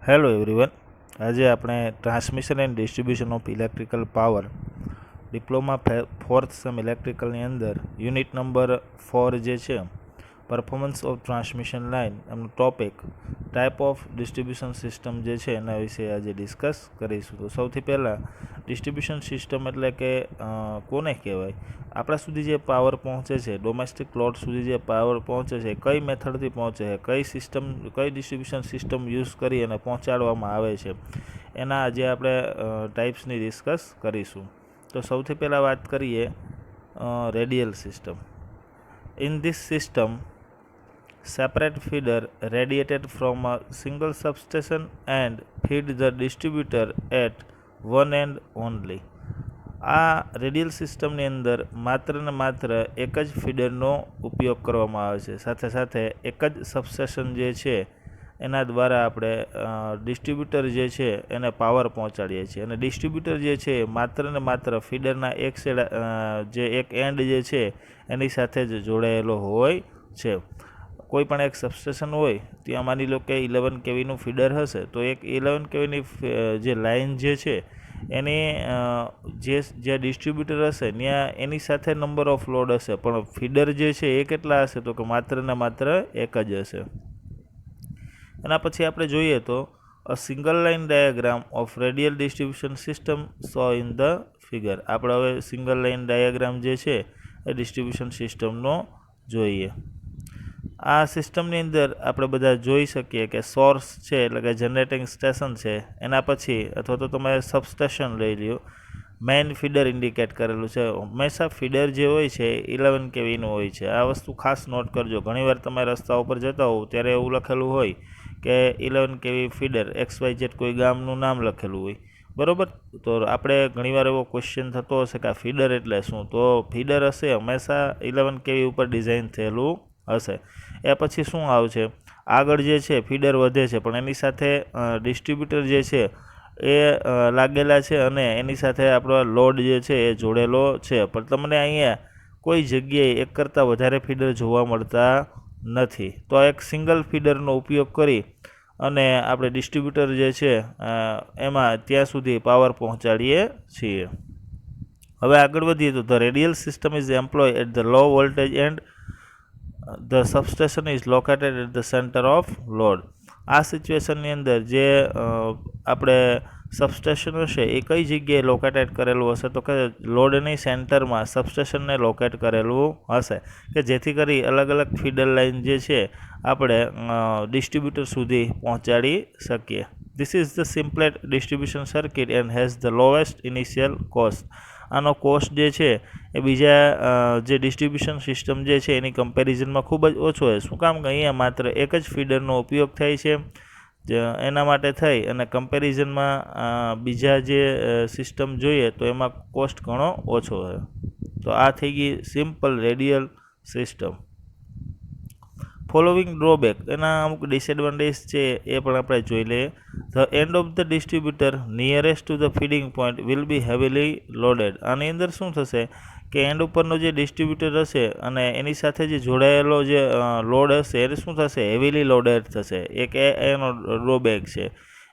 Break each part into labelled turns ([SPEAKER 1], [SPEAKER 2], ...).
[SPEAKER 1] Hello everyone, આજે આપણે transmission and distribution of electrical power diploma fourth sem ઇલેક્ટ્રિકલની અંદર યુનિટ નંબર 4 જે છે પરફોર્મન્સ ઓફ ટ્રાન્સમિશન લાઇન એમનું topic type of distribution system જે છે એના વિશે આજે ડિસ્કસ કરીશું. તો સૌથી પહેલાં ડિસ્ટ્રીબ્યુશન સિસ્ટમ એટલે કે કોને કહેવાય, આપણા સુધી જે પાવર પહોંચે છે, ડોમેસ્ટિક લોડ સુધી જે પાવર પહોંચે છે કઈ મેથડથી પહોંચે છે, કઈ ડિસ્ટ્રીબ્યુશન સિસ્ટમ યુઝ કરી અને પહોંચાડવામાં આવે છે, એના આજે આપણે ટાઈપ્સની ડિસ્કસ કરીશું. તો સૌથી પહેલાં વાત કરીએ radial system. In this system separate feeder radiated from a single substation and feed the distributor at one end only. આ રેડિયલ સિસ્ટમની અંદર માત્ર ને માત્ર એક જ ફીડરનો ઉપયોગ કરવામાં આવે છે. સાથે સાથે એક જ સબસ્ટેશન જે છે એના દ્વારા આપણે ડિસ્ટ્રીબ્યુટર જે છે એને પાવર પહોંચાડીએ છીએ, અને ડિસ્ટ્રીબ્યુટર જે છે માત્ર ને માત્ર ફીડરના એક જે એક એન્ડ જે છે એની સાથે જ જોડાયેલો હોય છે. કોઈ પણ એક સબસ્ટેશન હોય ત્યાં માની લો કે 11 કેવીનું ફીડર હશે, તો એક 11 કેવીની જે લાઇન જે છે એની જે ડિસ્ટ્રીબ્યુટર હશે ત્યાં એની સાથે નંબર ઓફ લોડ હશે, પણ ફીડર જે છે એ કેટલા હશે, તો કે માત્ર ને માત્ર એક જ હશે. એના પછી આપણે જોઈએ તો a single line diagram of radial distribution system so in the figure. આપણે હવે સિંગલ લાઇન ડાયાગ્રામ જે છે એ ડિસ્ટ્રીબ્યુશન સિસ્ટમનો જોઈએ. આ સિસ્ટમની અંદર આપણે બધા જોઈ શકીએ કે સોર્સ છે એટલે કે જનરેટિંગ સ્ટેશન છે, એના પછી અથવા તો તમે સબસ્ટેશન લઈ લ્યો, મેઇન ફીડર ઇન્ડિકેટ કરેલું છે. હંમેશા ફીડર જે હોય છે 11 કેવીનું હોય છે. આ વસ્તુ ખાસ નોટ કરજો. ઘણીવાર તમે રસ્તા ઉપર જતા હોવ ત્યારે એવું લખેલું હોય કે 11 કેવી ફીડર XYZ કોઈ ગામનું નામ લખેલું હોય, બરાબર. તો આપણે ઘણીવાર એવો ક્વેશ્ચન થતો હશે કે આ ફીડર એટલે શું, તો ફીડર હશે હંમેશા 11 કેવી ઉપર ડિઝાઇન થયેલું હશે. એ પછી શું આવશે, આગળ જે છે ફીડર વધે છે પણ એની સાથે ડિસ્ટ્રીબ્યુટર જે છે એ લાગેલા છે અને એની સાથે આપણો લોડ જે છે એ જોડેલો છે, પણ તમને અહીંયા કોઈ જગ્યાએ એક કરતાં વધારે ફીડર જોવા મળતા નથી. તો એક સિંગલ ફીડરનો ઉપયોગ કરી અને આપણે ડિસ્ટ્રીબ્યુટર જે છે એમાં ત્યાં સુધી પાવર પહોંચાડીએ છીએ. હવે આગળ વધીએ તો the radial system is employ at the low voltage and the substation is located at the centre of load. આ સિચ્યુએશનની અંદર જે આપણે સબસ્ટેશન હશે એ કઈ જગ્યાએ લોકેટેડ કરેલું હશે, તો કે લોડની સેન્ટરમાં સબસ્ટેશનને લોકેટ કરેલું હશે, કે જેથી કરી અલગ અલગ ફીડર લાઇન જે છે આપણે ડિસ્ટ્રીબ્યુટર સુધી પહોંચાડી શકીએ. This is the simplest distribution circuit and has the lowest initial cost. આનો કોસ્ટ જે છે એ બીજા જે ડિસ્ટ્રીબ્યુશન સિસ્ટમ જે છે એની કમ્પેરિઝનમાં ખૂબ જ ઓછો છે. શું કામ કે અહીંયા માત્ર એક જ ફીડરનો ઉપયોગ થાય છે, એના માટે થઈ અને કમ્પેરિઝનમાં બીજા જે સિસ્ટમ જોઈએ તો એમાં કોસ્ટ ઘણો ઓછો છે. તો આ થઈ ગઈ simple radial system. Following drawback, એના અમુક ડિસએડવાન્ટેજ છે એ પણ આપણે જોઈ લઈએ. The end of the distributor nearest to the feeding point will be heavily loaded. આની અંદર શું થશે કે એન્ડ ઉપરનો જે ડિસ્ટ્રીબ્યુટર હશે અને એની સાથે જે જોડાયેલો જે લોડ હશે એને શું થશે, હેવીલી લોડેડ થશે. એક એનો ડ્રોબેક છે.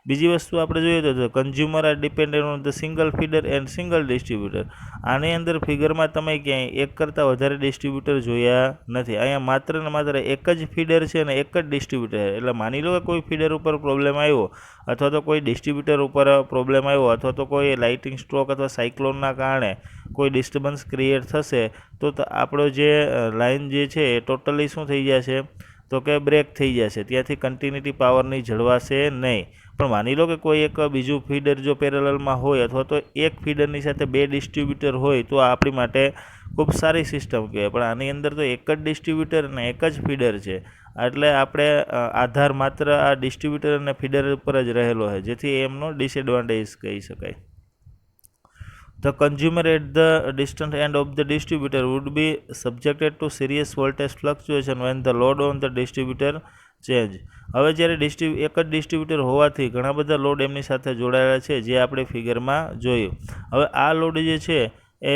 [SPEAKER 1] બીજી વસ્તુ આપણે જોઈએ તો consumer are dependent on the single feeder and single distributor. આની અંદર ફિગરમાં તમે ક્યાંય એક કરતાં વધારે ડિસ્ટ્રીબ્યુટર જોયા નથી. અહીંયા માત્ર ને માત્ર એક જ ફીડર છે અને એક જ ડિસ્ટ્રીબ્યુટર છે. એટલે માની લો કે કોઈ ફીડર ઉપર પ્રોબ્લેમ આવ્યો અથવા તો કોઈ ડિસ્ટ્રીબ્યુટર ઉપર પ્રોબ્લેમ આવ્યો અથવા તો કોઈ લાઇટિંગ સ્ટ્રોક અથવા સાયક્લોનના કારણે કોઈ ડિસ્ટર્બન્સ ક્રિએટ થશે તો આપણો જે લાઇન જે છે એ ટોટલી શું થઈ જશે, તો કે બ્રેક થઈ જશે. ત્યાંથી કન્ટિન્યુટી પાવરની જળવાશે નહીં. પણ માની લો કે કોઈ એક બીજું ફીડર જો પેરેલલમાં હોય અથવા તો એક ફીડરની સાથે બે ડિસ્ટ્રીબ્યુટર હોય તો આપણી માટે ખૂબ સારી સિસ્ટમ કહેવાય. પણ આની અંદર તો એક જ ડિસ્ટ્રીબ્યુટર અને એક જ ફીડર છે, એટલે આપણે આધાર માત્ર આ ડિસ્ટ્રીબ્યુટર અને ફીડર ઉપર જ રહેલો છે, જેથી એમનો ડિસએડવાન્ટેજ કહી શકાય. The consumer at the distant end of the distributor would be subjected to serious voltage fluctuation when the load on the distributor change. હવે જ્યારે એક જ ડિસ્ટ્રીબ્યુટર હોવાથી ઘણા બધા લોડ એમની સાથે જોડાયેલા છે જે આપણે ફિગરમાં જોયું. હવે આ લોડ જે છે એ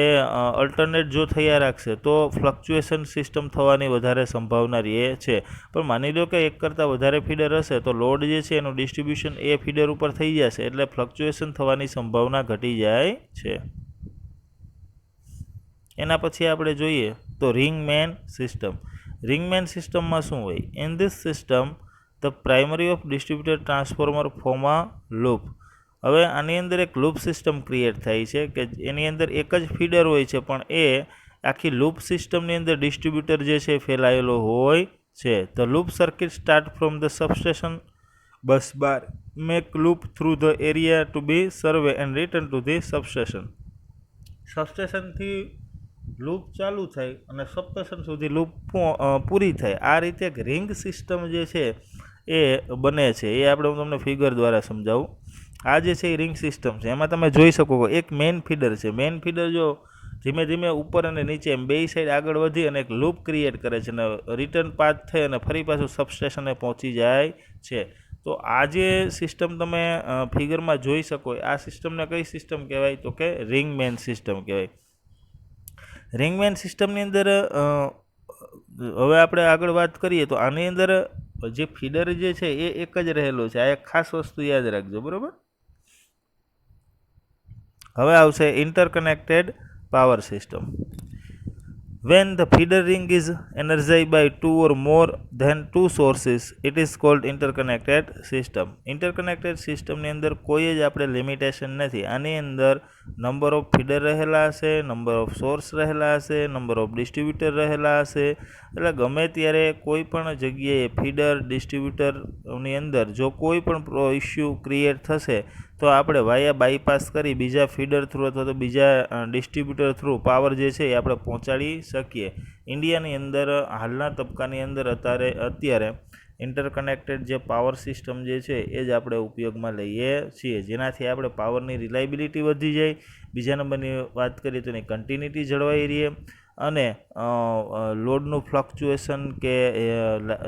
[SPEAKER 1] અલ્ટરનેટ જો થયા રાખશે તો ફ્લક્ચ્યુએશન સિસ્ટમ થવાની વધારે સંભાવના રહે છે. પણ માની લો કે એક કરતાં વધારે ફીડર હશે તો લોડ જે છે એનું ડિસ્ટ્રીબ્યુશન એ ફીડર ઉપર થઈ જશે, એટલે ફ્લક્ચ્યુએશન થવાની સંભાવના ઘટી જાય છે. એના પછી આપણે જોઈએ તો રિંગમેન સિસ્ટમ. રિંગમેન સિસ્ટમમાં શું હોય? In this system the primary of distributed transformer form a loop. હવે આની અંદર એક લૂપ સિસ્ટમ ક્રિએટ થાય છે કે એની અંદર એક જ ફીડર હોય છે, પણ એ આખી લૂપ સિસ્ટમની અંદર ડિસ્ટ્રીબ્યુટર જે છે ફેલાયેલો હોય છે. The loop circuit start from the substation bus bar make loop through the area to be serve and return to the substation. સબસ્ટેશનથી લૂપ ચાલુ થાય અને સબસ્ટેશન સુધી લૂપ પૂરી થાય. આ રીતે એક રિંગ સિસ્ટમ જે છે એ બને છે. એ આપણે હું તમને ફિગર દ્વારા સમજાવું. આ જે છે એ રિંગ સિસ્ટમ છે. એમાં તમે જોઈ શકો કે એક મેઇન ફીડર છે. મેઇન ફીડર જો ધીમે ધીમે ઉપર અને નીચે એમ બે સાઈડ આગળ વધી અને એક લૂપ ક્રિએટ કરે છે અને રિટર્ન પાથ થઈ અને ફરી પાછું સબસ્ટેશને પહોંચી જાય છે. તો આ જે સિસ્ટમ તમે ફિગરમાં જોઈ શકો, આ સિસ્ટમને કઈ સિસ્ટમ કહેવાય? તો કે રિંગમેન સિસ્ટમ કહેવાય. રિંગમેન સિસ્ટમની અંદર હવે આપણે આગળ વાત કરીએ તો આની અંદર જે ફીડર જે છે એ એક જ રહેલો છે. આ એક ખાસ વસ્તુ યાદ રાખજો, બરાબર. હવે આવશે interconnected power system. When the feeder ring is energized by two or more than two sources, it is called interconnected system. Interconnected system ની અંદર કોઈ જ આપણે લિમિટેશન નથી. આની અંદર નંબર ઓફ ફીડર રહેલા હશે, નંબર ઓફ સોર્સ રહેલા હશે, નંબર ઓફ ડિસ્ટ્રીબ્યુટર રહેલા હશે. એટલે ગમે ત્યારે કોઈ પણ જગ્યાએ ફીડર ડિસ્ટ્રીબ્યુટરની અંદર જો કોઈ પણ ઇસ્યુ ક્રિએટ થશે તો આપણે વાયા બાયપાસ કરી બીજા ફીડર થ્રુ અથવા તો બીજા ડિસ્ટ્રીબ્યુટર થ્રુ પાવર જે છે એ આપણે પહોંચાડી શકીએ. ઇન્ડિયાની અંદર હાલના તબક્કાની અંદર અત્યારે ઇન્ટરકનેક્ટેડ જે પાવર સિસ્ટમ જે છે એ જ આપણે ઉપયોગમાં લઈએ છીએ, જેનાથી આપણે પાવરની રિલાયબિલિટી વધી જાય. બીજા નંબરની વાત કરીએ તો એની કન્ટિન્યુટી જળવાઈ રહે અને લોડનું ફ્લક્ચ્યુએશન કે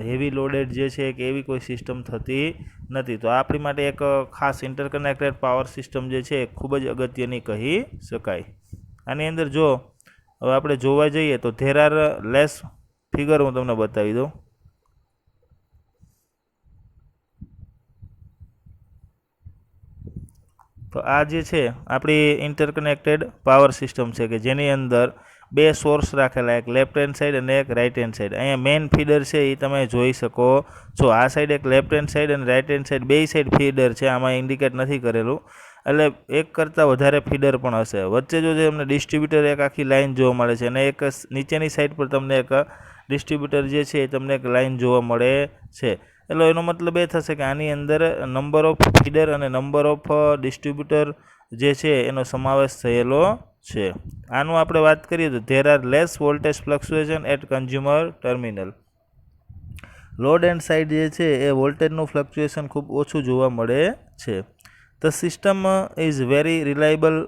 [SPEAKER 1] હેવી લોડેડ જે છે કે એવી કોઈ સિસ્ટમ થતી નથી. તો આપણી માટે એક ખાસ ઇન્ટરકનેક્ટેડ પાવર સિસ્ટમ જે છે એ ખૂબ જ અગત્યની કહી શકાય. આની અંદર જો હવે આપણે જોવા જઈએ તો ધેર આર લેસ ફિગર હું તમને બતાવી દઉં. તો આ જે છે આપણી ઇન્ટરકનેક્ટેડ પાવર સિસ્ટમ છે કે જેની અંદર બે સોર્સ રાખેલા, એક લેફ્ટ હેન્ડ સાઈડ અને એક રાઈટ હેન્ડ સાઈડ. અહીંયા મેઇન ફીડર છે એ તમે જોઈ શકો છો. આ સાઈડ એક લેફ્ટ હેન્ડ સાઈડ અને રાઈટ હેન્ડ સાઈડ બે સાઈડ ફીડર છે. આમાં ઇન્ડિકેટ નથી કરેલું, એટલે એક કરતાં વધારે ફીડર પણ હશે. વચ્ચે જો તમને ડિસ્ટ્રીબ્યુટર એક આખી લાઈન જોવા મળે છે અને એક નીચેની સાઈડ પર તમને એક ડિસ્ટ્રીબ્યુટર જે છે એ તમને એક લાઈન જોવા મળે છે. એટલે એનો મતલબ એ થશે કે આની અંદર નંબર ઓફ ફીડર અને નંબર ઓફ ડિસ્ટ્રીબ્યુટર જે છે એનો સમાવેશ થયેલો છે. આનું આપણે વાત કરીએ તો there are less voltage fluctuation at consumer terminal. Load end side જે છે એ વોલ્ટેજનું ફ્લક્ચ્યુએશન ખૂબ ઓછું જોવા મળે છે. The system is very reliable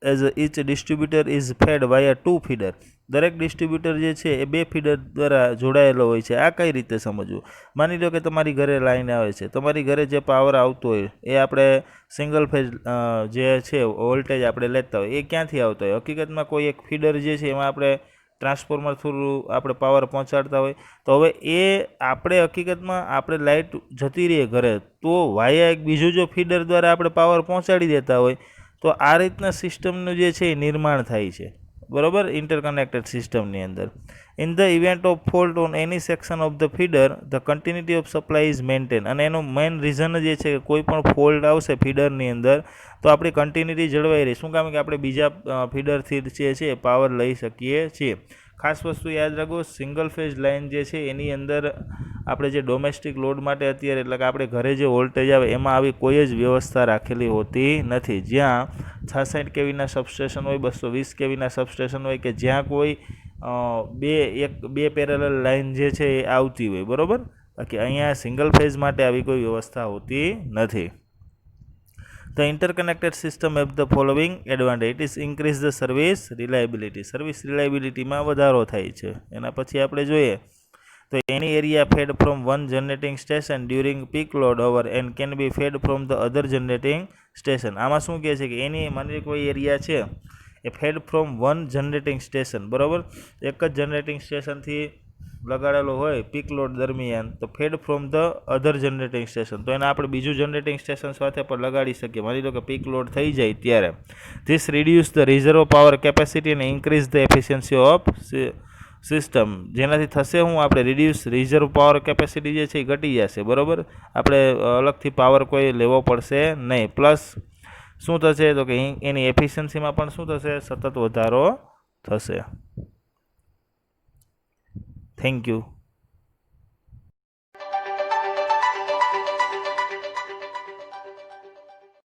[SPEAKER 1] as each distributor is fed via two feeder. દરેક ડિસ્ટ્રીબ્યુટર જે છે એ બે ફીડર દ્વારા જોડાયેલો હોય છે. આ કઈ રીતે સમજવું? માની લો કે તમારી ઘરે લાઈન આવે છે, તમારી ઘરે જે પાવર આવતો હોય એ આપણે સિંગલ ફેઝ જે છે વોલ્ટેજ આપણે લેતા હોય એ ક્યાંથી આવતો હોય? હકીકતમાં કોઈ એક ફીડર જે છે એમાં આપણે ટ્રાન્સફોર્મર થ્રુ આપણે પાવર પહોંચાડતા હોય. તો હવે એ આપણે હકીકતમાં આપણે લાઇટ જતી રહીએ ઘરે તો વાયા એક બીજું જો ફીડર દ્વારા આપણે પાવર પહોંચાડી દેતા હોય તો આ રીતના સિસ્ટમનું જે છે એ નિર્માણ થાય છે, બરાબર, ઇન્ટરકનેક્ટેડ સિસ્ટમની અંદર. In the event of fault on any section of the feeder the continuity of supply is maintain. અને એનું મેઇન રીઝન જે છે કે કોઈ પણ ફોલ્ટ આવશે ફીડરની અંદર તો આપણી કન્ટિન્યુટી જળવાઈ રહી. શું કામ કે આપણે બીજા ફીડરથી જે છે પાવર લઈ શકીએ છીએ. ખાસ વસ્તુ યાદ રાખો, સિંગલ ફેઝ લાઇન જે છે એની અંદર આપણે જે ડોમેસ્ટિક લોડ માટે અત્યારે એટલે કે આપણે ઘરે જે વોલ્ટેજ આવે એમાં આવી કોઈ જ વ્યવસ્થા રાખેલી હોતી નથી. જ્યાં 66 કેવીના સબસ્ટેશન હોય, 220 કેવીના સબસ્ટેશન હોય કે જ્યાં કોઈ બે પેરેલલ લાઇન જે છે એ આવતી હોય, બરાબર. બાકી અહીંયા સિંગલ ફેઝ માટે આવી કોઈ વ્યવસ્થા હોતી નથી. The interconnected system have the following advantage. It is increase the service reliability. Service રિલાયબિલિટીમાં વધારો થાય છે. એના પછી આપણે જોઈએ તો એની area fed from one generating station during peak load over and can be fed from the other generating station. આમાં શું કહે છે કે એની માની કોઈ એરિયા છે એ fed from one generating station, બરાબર. એક જ જનરેટિંગ સ્ટેશનથી લગાડેલો હોય પીક લોડ દરમિયાન તો fed from the other generating station, તો એને આપણે બીજું જનરેટિંગ સ્ટેશન સાથે પણ લગાડી શકીએ. માની લો કે પીક લોડ થઈ જાય ત્યારે. This reduce the reserve power capacity અને increase the efficiency of system. જેનાથી થશે હું આપણે રિઝર્વ પાવર કેપેસિટી જે છે એ ઘટી જશે, બરાબર. આપણે અલગથી પાવર કોઈ લેવો પડશે નહીં. પ્લસ શું થશે તો કે એની એફિશિયન્સીમાં પણ શું થશે, સતત વધારો થશે. Thank you.